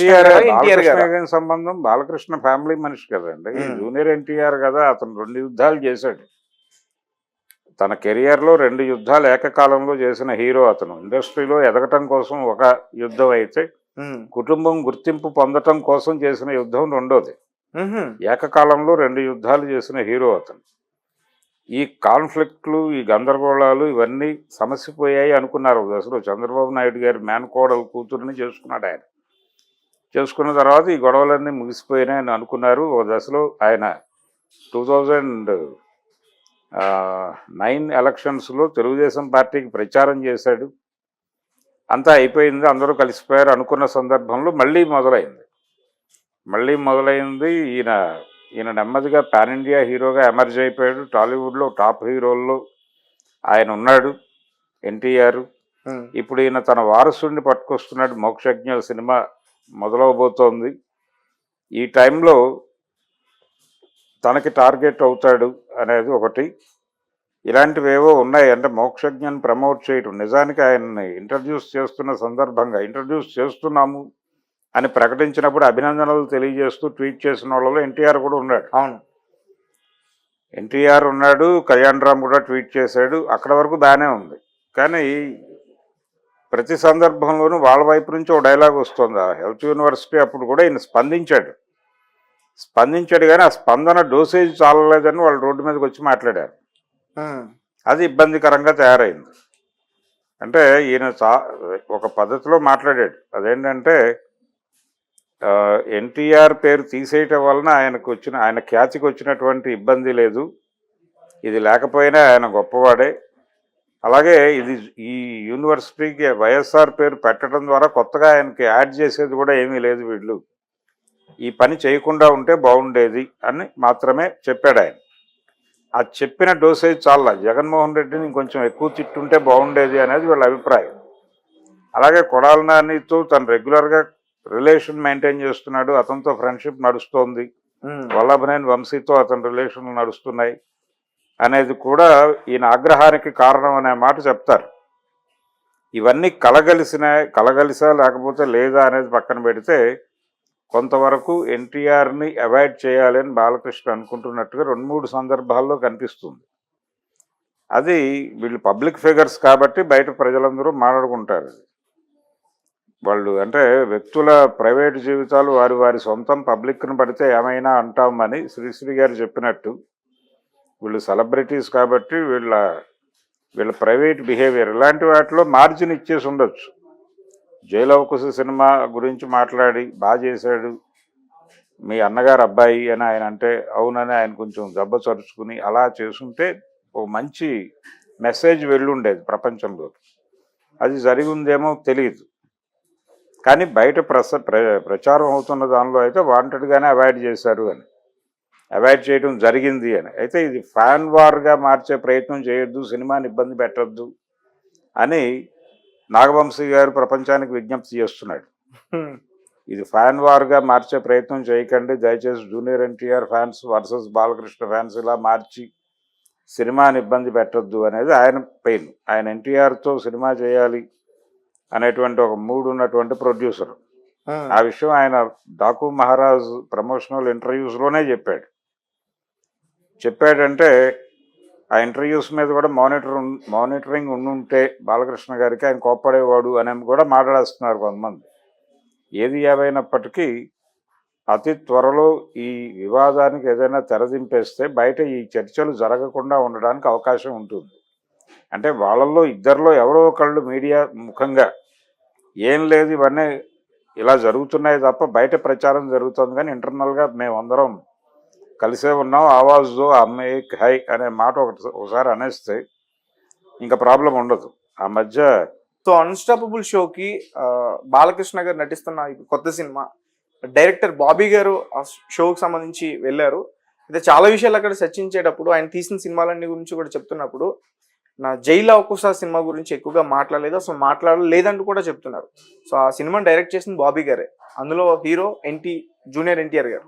ఎన్టీఆర్ గారు సంబంధం బాలకృష్ణ ఫ్యామిలీ మనిషి కదండి. జూనియర్ ఎన్టీఆర్ కదా, అతను 2 యుద్ధాలు చేశాడు. తన కెరియర్లో 2 యుద్ధాలు ఏకకాలంలో చేసిన హీరో అతను. ఇండస్ట్రీలో ఎదగటం కోసం ఒక యుద్ధం అయితే, కుటుంబం గుర్తింపు పొందటం కోసం చేసిన యుద్ధం రెండోది. ఏకకాలంలో 2 యుద్ధాలు చేసిన హీరో అతను. ఈ కాన్ఫ్లిక్ట్లు, ఈ గందరగోళాలు ఇవన్నీ సమసిపోయాయి అనుకున్నారు అసలు. చంద్రబాబు నాయుడు గారి మేనకోడలు కూతురుని చేసుకున్నాడు ఆయన. చేసుకున్న తర్వాత ఈ గొడవలన్నీ ముగిసిపోయినాయని అనుకున్నారు. ఓ దశలో ఆయన 2009 ఎలక్షన్స్లో తెలుగుదేశం పార్టీకి ప్రచారం చేశాడు. అంతా అయిపోయింది, అందరూ కలిసిపోయారు అనుకున్న సందర్భంలో మళ్ళీ మొదలైంది. ఈయన నెమ్మదిగా పాన్ ఇండియా హీరోగా ఎమర్జ్ అయిపోయాడు. టాలీవుడ్లో టాప్ హీరోల్లో ఆయన ఉన్నాడు ఎన్టీఆర్. ఇప్పుడు ఈయన తన వారసుడిని పట్టుకొస్తున్నాడు. మోక్షజ్ఞ సినిమా మొదలవబోతోంది. ఈ టైంలో తనకి టార్గెట్ అవుతాడు అనేది ఒకటి. ఇలాంటివేవో ఉన్నాయి. అంటే మోక్షజ్ఞని ప్రమోట్ చేయటం, నిజానికి ఆయన్ని ఇంట్రడ్యూస్ చేస్తున్నాము అని ప్రకటించినప్పుడు అభినందనలు తెలియజేస్తూ ట్వీట్ చేసిన వాళ్ళలో ఎన్టీఆర్ కూడా ఉన్నాడు. అవును, ఎన్టీఆర్ ఉన్నాడు. కళ్యాణ్ రామ్ కూడా ట్వీట్ చేశాడు. అక్కడ వరకు బాగానే ఉంది. కానీ ప్రతి సందర్భంలోనూ వాళ్ళ వైపు నుంచి ఒక డైలాగ్ వస్తుంది. ఆ హెల్త్ యూనివర్సిటీ అప్పుడు కూడా ఈయన స్పందించాడు కానీ ఆ స్పందన డోసేజ్ చాలలేదని వాళ్ళు రోడ్డు మీదకి వచ్చి మాట్లాడారు. అది ఇబ్బందికరంగా తయారైంది. అంటే ఈయన ఒక పద్ధతిలో మాట్లాడాడు. అదేంటంటే ఎన్టీఆర్ పేరు తీసేయటం వలన ఆయన ఖ్యాతికి వచ్చినటువంటి ఇబ్బంది లేదు, ఇది లేకపోయినా ఆయన గొప్పవాడే. అలాగే ఈ యూనివర్సిటీకి వైఎస్ఆర్ పేరు పెట్టడం ద్వారా కొత్తగా ఆయనకి యాడ్ చేసేది కూడా ఏమీ లేదు, వీళ్ళు ఈ పని చేయకుండా ఉంటే బాగుండేది అని మాత్రమే చెప్పాడు ఆయన. ఆ చెప్పిన డోసేజ్ చాలా. జగన్మోహన్ రెడ్డిని ఇంకొంచెం ఎక్కువ తిట్టుంటే బాగుండేది అనేది వీళ్ళ అభిప్రాయం. అలాగే కొడాలి నానితో తను రెగ్యులర్గా రిలేషన్ మెయింటైన్ చేస్తున్నాడు, అతనితో ఫ్రెండ్షిప్ నడుస్తోంది. వల్లభనేని వంశీతో అతని రిలేషన్లు నడుస్తున్నాయి అనేది కూడా ఈయన ఆగ్రహానికి కారణం అనే మాట చెప్తారు. ఇవన్నీ కలగలిసా లేకపోతే లేదా అనేది పక్కన పెడితే కొంతవరకు ఎన్టీఆర్ని అవాయిడ్ చేయాలని బాలకృష్ణ అనుకుంటున్నట్టుగా 2-3 సందర్భాల్లో కనిపిస్తుంది. అది వీళ్ళు పబ్లిక్ ఫిగర్స్ కాబట్టి బయట ప్రజలందరూ మాట్లాడుకుంటారు. వాళ్ళు అంటే వ్యక్తుల ప్రైవేట్ జీవితాలు వారి సొంతం, పబ్లిక్ను పడితే ఏమైనా అంటామని శ్రీశ్రీ గారు చెప్పినట్టు వీళ్ళు సెలబ్రిటీస్ కాబట్టి వీళ్ళ ప్రైవేట్ బిహేవియర్ ఇలాంటి వాటిలో మార్జిన్ ఇచ్చేసి ఉండొచ్చు. జైలవకుశ సినిమా గురించి మాట్లాడి బాగా చేశాడు మీ అన్నగారు అబ్బాయి అని ఆయన అంటే అవునని ఆయన కొంచెం దెబ్బ చరుచుకుని అలా చేసుంటే ఒక మంచి మెసేజ్ వెళ్ళుండేది ప్రపంచంలో. అది జరిగిందేమో తెలియదు. కానీ బయట ప్రచారం అవుతున్న దానిలో అయితే వాంటెడ్గానే అవాయిడ్ చేశారు అని, అవాయిడ్ చేయడం జరిగింది అని. అయితే ఇది ఫ్యాన్ వార్గా మార్చే ప్రయత్నం చేయొద్దు, సినిమాని ఇబ్బంది పెట్టద్దు అని నాగవంశీ గారు ప్రపంచానికి విజ్ఞప్తి చేస్తున్నాడు. ఇది ఫ్యాన్ వార్గా మార్చే ప్రయత్నం చేయకండి దయచేసి. Junior NTR fans versus Balakrishna fans ఇలా మార్చి సినిమాని ఇబ్బంది పెట్టద్దు అనేది ఆయన పెయిన్. ఆయన ఎన్టీఆర్తో సినిమా చేయాలి అనేటువంటి ఒక మూడ్ ఉన్నటువంటి ప్రొడ్యూసర్. ఆ విషయం ఆయన డాకు మహారాజ్ ప్రమోషనల్ ఇంటర్వ్యూస్లోనే చెప్పాడంటే ఆ ఇంటర్వ్యూస్ మీద కూడా మానిటరింగ్ ఉండుంటే బాలకృష్ణ గారికి ఆయన కోప్పడేవాడు అని కూడా మాట్లాడేస్తున్నారు కొంతమంది. ఏది ఏమైనప్పటికీ అతి త్వరలో ఈ వివాదానికి ఏదైనా తెరదింపేస్తే బయట ఈ చర్చలు జరగకుండా ఉండడానికి అవకాశం ఉంటుంది. అంటే వాళ్ళల్లో ఇద్దరిలో ఎవరో ఒకళ్ళు మీడియా ముఖంగా ఏం లేదు ఇవన్నీ ఇలా జరుగుతున్నాయి తప్ప బయట ప్రచారం జరుగుతుంది, కానీ ఇంటర్నల్గా మేమందరం కలిసే ఉన్నాం, ఆవాజ్తో అమ్మాయి హై అనే మాట ఒకసారి అనేస్తే ఇంకా ప్రాబ్లం ఉండదు ఆ మధ్య. సో అన్స్టాపబుల్ షోకి బాలకృష్ణ గారు నటిస్తున్న కొత్త సినిమా డైరెక్టర్ బాబీ గారు ఆ షోకి సంబంధించి వెళ్ళారు. అయితే చాలా విషయాలు అక్కడ చర్చించేటప్పుడు ఆయన తీసిన సినిమాలన్నీ గురించి కూడా చెప్తున్నప్పుడు నా జైలు అవకాశ సినిమా గురించి ఎక్కువగా మాట్లాడలేదు, అసలు మాట్లాడలేదంటూ కూడా చెప్తున్నారు. సో ఆ సినిమాని డైరెక్ట్ చేసిన బాబీ గారే, అందులో హీరో జూనియర్ ఎన్టీఆర్ గారు.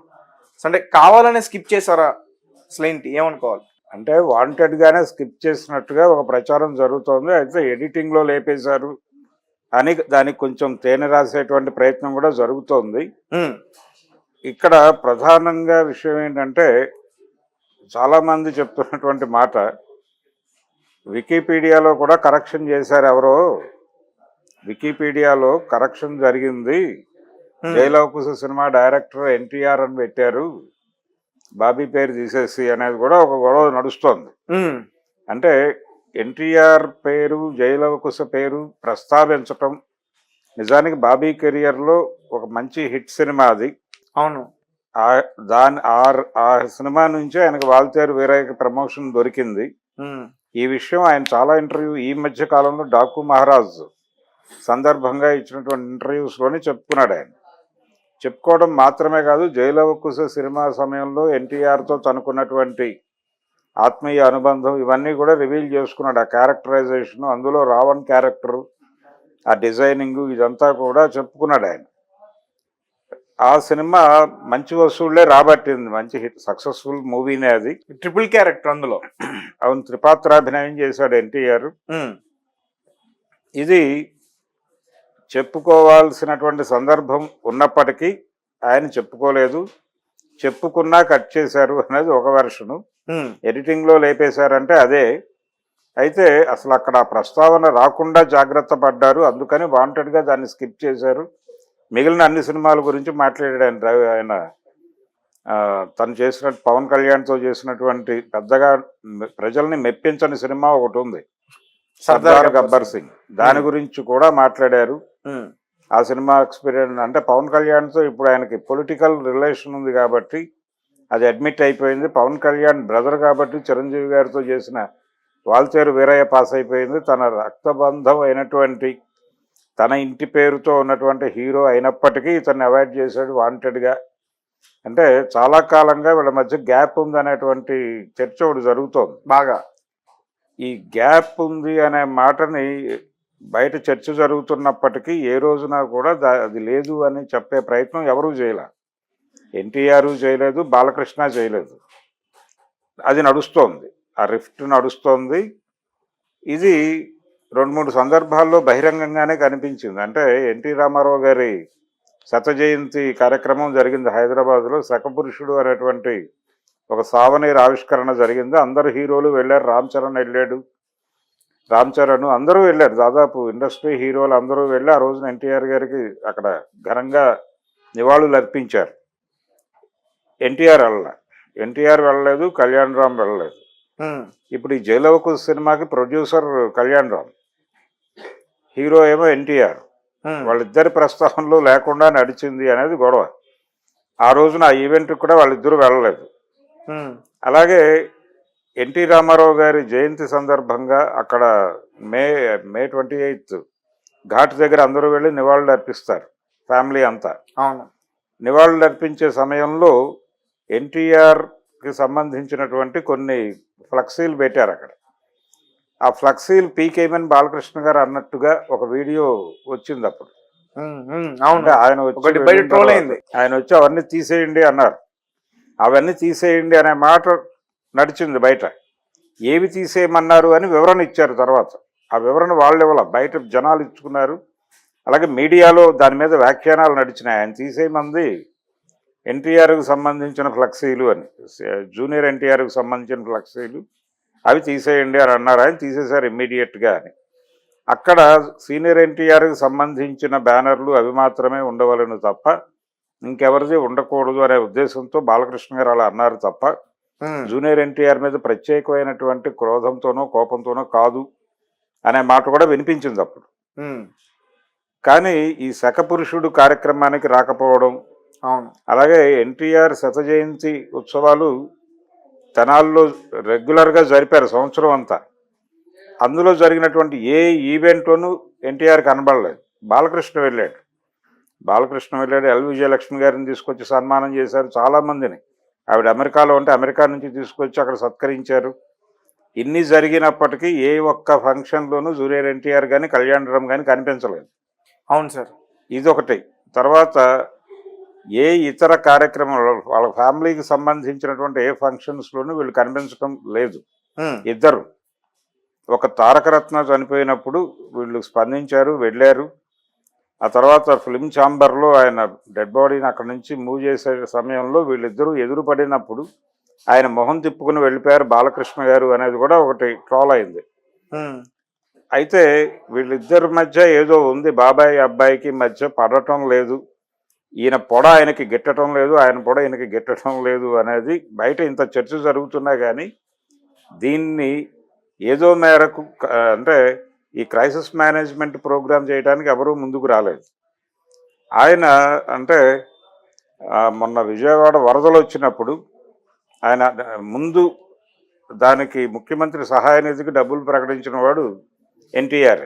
సో అంటే కావాలనే స్కిప్ చేశారా అసలు ఏంటి ఏమనుకోవాలి? అంటే వాంటెడ్గానే స్కిప్ చేసినట్టుగా ఒక ప్రచారం జరుగుతోంది. అయితే ఎడిటింగ్లో లేపేశారు అని దానికి కొంచెం తేనె రాసేటువంటి ప్రయత్నం కూడా జరుగుతోంది. ఇక్కడ ప్రధానంగా విషయం ఏంటంటే చాలామంది చెప్తున్నటువంటి మాట, వికీపీడియాలో కూడా కరెక్షన్ చేశారు ఎవరో, వికీపీడియాలో కరెక్షన్ జరిగింది, జైలవకుశ సినిమా డైరెక్టర్ ఎన్టీఆర్ అని పెట్టారు, బాబీ పేరు తీసేసి అనేది కూడా ఒక గొడవ నడుస్తోంది. అంటే ఎన్టీఆర్ పేరు, జైలవకుశ పేరు ప్రస్తావించటం నిజానికి బాబీ కెరియర్లో ఒక మంచి హిట్ సినిమా అది. అవును. ఆ సినిమా నుంచి ఆయనకు వాల్తేరు వీరయ్యకి ప్రమోషన్ దొరికింది. ఈ విషయం ఆయన చాలా ఈ మధ్య కాలంలో డాకు మహారాజ్ సందర్భంగా ఇచ్చినటువంటి ఇంటర్వ్యూస్లోనే చెప్పుకున్నాడు. ఆయన చెప్పుకోవడం మాత్రమే కాదు, జైలవకుశ సినిమా సమయంలో ఎన్టీఆర్తో తనకున్నటువంటి ఆత్మీయ అనుబంధం ఇవన్నీ కూడా రివీల్ చేసుకున్నాడు. ఆ క్యారెక్టరైజేషన్, అందులో రావణ్ క్యారెక్టరు, ఆ డిజైనింగ్, ఇదంతా కూడా చెప్పుకున్నాడు ఆయన. ఆ సినిమా మంచి వసూళ్లే రాబట్టింది, మంచి హిట్, సక్సెస్ఫుల్ మూవీనే అది. ట్రిపుల్ క్యారెక్టర్ అందులో. అవును, త్రిపాత్రాభినయం చేశాడు ఎన్టీఆర్. ఇది చెప్పుకోవాల్సినటువంటి సందర్భం ఉన్నప్పటికీ ఆయన చెప్పుకోలేదు, చెప్పుకున్నా కట్ చేశారు అనేది ఒక వెర్షను. ఎడిటింగ్లో లేపేశారంటే అదే. అయితే అసలు అక్కడ ప్రస్తావన రాకుండా జాగ్రత్త పడ్డారు, అందుకని వాంటెడ్గా దాన్ని స్కిప్ చేశారు. మిగిలిన అన్ని సినిమాల గురించి మాట్లాడాడు ఆయన. తను చేసినట్టు పవన్ కళ్యాణ్తో చేసినటువంటి పెద్దగా ప్రజల్ని మెప్పించని సినిమా ఒకటి ఉంది, సర్దార్ గబ్బర్ సింగ్, దాని గురించి కూడా మాట్లాడారు. ఆ సినిమా ఎక్స్పీరియన్స్ అంటే పవన్ కళ్యాణ్తో ఇప్పుడు ఆయనకి పొలిటికల్ రిలేషన్ ఉంది కాబట్టి అది అడ్మిట్ అయిపోయింది. పవన్ కళ్యాణ్ బ్రదర్ కాబట్టి చిరంజీవి గారితో చేసిన వాల్తేరు వీరయ్య పాస్ అయిపోయింది. తన రక్తబంధం అయినటువంటి, తన ఇంటి పేరుతో ఉన్నటువంటి హీరో అయినప్పటికీ ఇతన్ని అవాయిడ్ చేశాడు వాంటెడ్గా. అంటే చాలా కాలంగా వీళ్ళ మధ్య గ్యాప్ ఉంది అనేటువంటి చర్చ ఒకటి జరుగుతోంది బాగా. ఈ గ్యాప్ ఉంది అనే మాటని బయట చర్చ జరుగుతున్నప్పటికీ ఏ రోజున కూడా అది లేదు అని చెప్పే ప్రయత్నం ఎవరూ చేయలే. ఎన్టీఆర్ చేయలేదు, బాలకృష్ణ చేయలేదు. అది నడుస్తోంది, ఆ రిఫ్ట్ నడుస్తోంది. ఇది 2-3 సందర్భాల్లో బహిరంగంగానే కనిపించింది. అంటే ఎన్టీ రామారావు గారి శత జయంతి కార్యక్రమం జరిగింది హైదరాబాద్లో. శకపురుషుడు అనేటువంటి ఒక సావనీర్ ఆవిష్కరణ జరిగింది. అందరు హీరోలు వెళ్ళారు, రామ్ చరణ్ వెళ్ళాడు, అందరూ వెళ్ళారు, దాదాపు ఇండస్ట్రీ హీరోలు అందరూ వెళ్ళి ఆ రోజున ఎన్టీఆర్ గారికి అక్కడ ఘనంగా నివాళులు అర్పించారు. ఎన్టీఆర్ వెళ్ళలేదు, కళ్యాణ్ రామ్ వెళ్ళలేదు. ఇప్పుడు ఈ జైలవకుశ సినిమాకి ప్రొడ్యూసర్ కళ్యాణ్ రామ్, హీరో ఏమో ఎన్టీఆర్. వాళ్ళిద్దరి ప్రస్తావనలో లేకుండా నడిచింది అనేది గొడవ. ఆ రోజున ఆ ఈవెంట్కి కూడా వాళ్ళిద్దరూ వెళ్ళలేదు. అలాగే ఎన్టీ రామారావు గారి జయంతి సందర్భంగా అక్కడ మే 28 ఘాట్ దగ్గర అందరూ వెళ్ళి నివాళులు అర్పిస్తారు, ఫ్యామిలీ అంతా. నివాళులు అర్పించే సమయంలో ఎన్టీఆర్కి సంబంధించినటువంటి కొన్ని ఫ్లెక్సీలు పెట్టారు అక్కడ. ఆ ఫ్లెక్సీలు పీకేమని బాలకృష్ణ గారు అన్నట్టుగా ఒక వీడియో వచ్చింది అప్పుడు. ఆయన వచ్చి అవన్నీ తీసేయండి అన్నారు. అవన్నీ తీసేయండి అనే మాట నడిచింది బయట. ఏవి తీసేయమన్నారు అని వివరణ ఇచ్చారు తర్వాత. ఆ వివరణ వాళ్ళు ఇవ్వాల, బయట జనాలు ఇచ్చుకున్నారు. అలాగే మీడియాలో దాని మీద వ్యాఖ్యానాలు నడిచినాయి. ఆయన తీసేయమంది ఎన్టీఆర్కి సంబంధించిన ఫ్లెక్సీలు అని, జూనియర్ ఎన్టీఆర్కి సంబంధించిన ఫ్లెక్సీలు, అవి తీసేయండి అని అన్నారు. ఆయన తీసేశారు ఇమ్మీడియట్గా అని. అక్కడ సీనియర్ ఎన్టీఆర్కి సంబంధించిన బ్యానర్లు అవి మాత్రమే ఉండవలను తప్ప ఇంకెవరిది ఉండకూడదు అనే ఉద్దేశంతో బాలకృష్ణ గారు అలా అన్నారు తప్ప జూనియర్ ఎన్టీఆర్ మీద ప్రత్యేకమైనటువంటి క్రోధంతోనో కోపంతోనో కాదు అనే మాట కూడా వినిపించింది అప్పుడు. కానీ ఈ శకపురుషుడు కార్యక్రమానికి రాకపోవడం, అలాగే ఎన్టీఆర్ శత జయంతి ఉత్సవాలు తెనాల్లో రెగ్యులర్గా జరిపారు సంవత్సరం అంతా. అందులో జరిగినటువంటి ఏ ఈవెంట్లోనూ ఎన్టీఆర్ కనబడలేదు. బాలకృష్ణ వెళ్ళాడు, ఎల్ విజయలక్ష్మి గారిని తీసుకొచ్చి సన్మానం చేశారు చాలామందిని. ఆవిడ అమెరికాలో ఉంటే అమెరికా నుంచి తీసుకొచ్చి అక్కడ సత్కరించారు. ఇన్ని జరిగినప్పటికీ ఏ ఒక్క ఫంక్షన్లోనూ జూనియర్ ఎన్టీఆర్ కానీ కళ్యాణ్ రామ్ కానీ కనిపించలేదు. అవును సార్, ఇదొకటి. తర్వాత ఏ ఇతర కార్యక్రమాలు, వాళ్ళ ఫ్యామిలీకి సంబంధించినటువంటి ఏ ఫంక్షన్స్లోనూ వీళ్ళు కనిపించడం లేదు. ఇద్దరు, ఒక తారకరత్న చనిపోయినప్పుడు వీళ్ళు స్పందించారు, వెళ్ళారు. ఆ తర్వాత ఫిల్మ్ ఛాంబర్లో ఆయన డెడ్ బాడీని అక్కడి నుంచి మూవ్ చేసే సమయంలో వీళ్ళిద్దరూ ఎదురుపడినప్పుడు ఆయన మొహం తిప్పుకుని వెళ్ళిపోయారు బాలకృష్ణ గారు అనేది కూడా ఒకటి ట్రోల్ అయింది. అయితే వీళ్ళిద్దరి మధ్య ఏదో ఉంది, బాబాయ్ అబ్బాయికి మధ్య పడటం లేదు, ఈయన పొడ ఆయనకి గిట్టడం లేదు, ఆయన పొడ ఈయనకి గిట్టడం లేదు అనేది బయట ఇంత చర్చ జరుగుతున్నా కానీ దీన్ని ఏదో మేరకు అంటే ఈ క్రైసిస్ మేనేజ్మెంట్ ప్రోగ్రామ్ చేయడానికి ఎవరూ ముందుకు రాలేదు. ఆయన అంటే మొన్న విజయవాడ వరదలు వచ్చినప్పుడు ఆయన ముందు దానికి ముఖ్యమంత్రి సహాయ నిధికి డబ్బులు ప్రకటించిన వాడు ఎన్టీఆర్.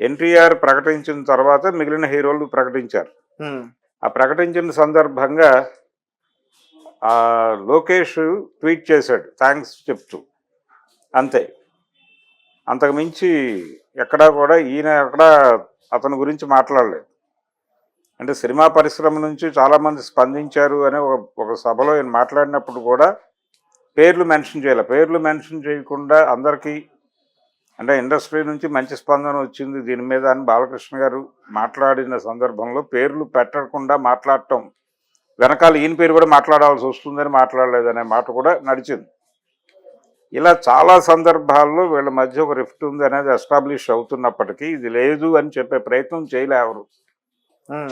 ఎన్టీఆర్ ప్రకటించిన తర్వాత మిగిలిన హీరోలు ప్రకటించారు. ఆ ప్రకటించిన సందర్భంగా లోకేష్ ట్వీట్ చేశాడు థ్యాంక్స్ చెప్తూ, అంతే. అంతకుమించి ఎక్కడా కూడా ఈయన ఎక్కడా అతని గురించి మాట్లాడలేదు. అంటే సినిమా పరిశ్రమ నుంచి చాలామంది స్పందించారు అనే ఒక సభలో ఈయన మాట్లాడినప్పుడు కూడా పేర్లు మెన్షన్ చేయాలి. పేర్లు మెన్షన్ చేయకుండా అందరికీ అంటే ఇండస్ట్రీ నుంచి మంచి స్పందన వచ్చింది దీని మీద అని బాలకృష్ణ గారు మాట్లాడిన సందర్భంలో పేర్లు పెట్టకుండా మాట్లాడటం వెనకాల ఈయన పేరు కూడా మాట్లాడాల్సి వస్తుందని మాట్లాడలేదనే మాట కూడా నడిచింది. ఇలా చాలా సందర్భాల్లో వీళ్ళ మధ్య ఒక రిఫ్ట్ ఉంది అనేది ఎస్టాబ్లిష్ అవుతున్నప్పటికీ ఇది లేదు అని చెప్పే ప్రయత్నం చేయలేవరు.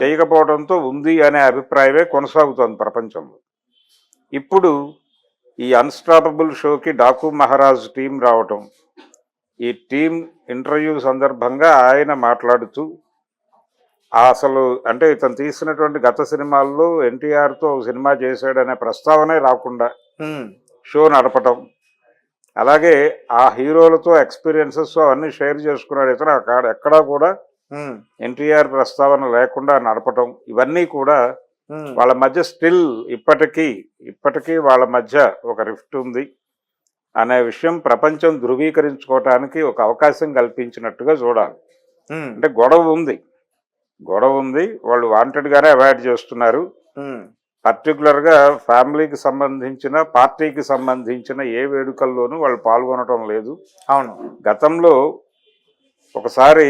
చేయకపోవడంతో ఉంది అనే అభిప్రాయమే కొనసాగుతోంది ప్రపంచంలో. ఇప్పుడు ఈ అన్స్టాపబుల్ షోకి డాకు మహారాజ్ టీం రావటం, ఈ టీం ఇంటర్వ్యూ సందర్భంగా ఆయన మాట్లాడుతూ అసలు అంటే ఇతను తీసినటువంటి గత సినిమాల్లో ఎన్టీఆర్తో సినిమా చేశాడనే ప్రస్తావనే రాకుండా షో నడపటం, అలాగే ఆ హీరోలతో ఎక్స్పీరియన్సెస్ అవన్నీ షేర్ చేసుకున్నాడు ఇతను. అక్కడ ఎక్కడా కూడా ఎన్టీఆర్ ప్రస్తావన లేకుండా నడపటం, ఇవన్నీ కూడా వాళ్ళ మధ్య స్టిల్ ఇప్పటికీ వాళ్ళ మధ్య ఒక రిఫ్ట్ ఉంది అనే విషయం ప్రపంచం ధృవీకరించుకోవటానికి ఒక అవకాశం కల్పించినట్టుగా చూడాలి. అంటే గొడవ ఉంది, వాళ్ళు వాంటెడ్గానే అవాయిడ్ చేస్తున్నారు. పర్టికులర్గా ఫ్యామిలీకి సంబంధించిన పార్టీకి సంబంధించిన ఏ వేడుకల్లోనూ వాళ్ళు పాల్గొనటం లేదు. అవును, గతంలో ఒకసారి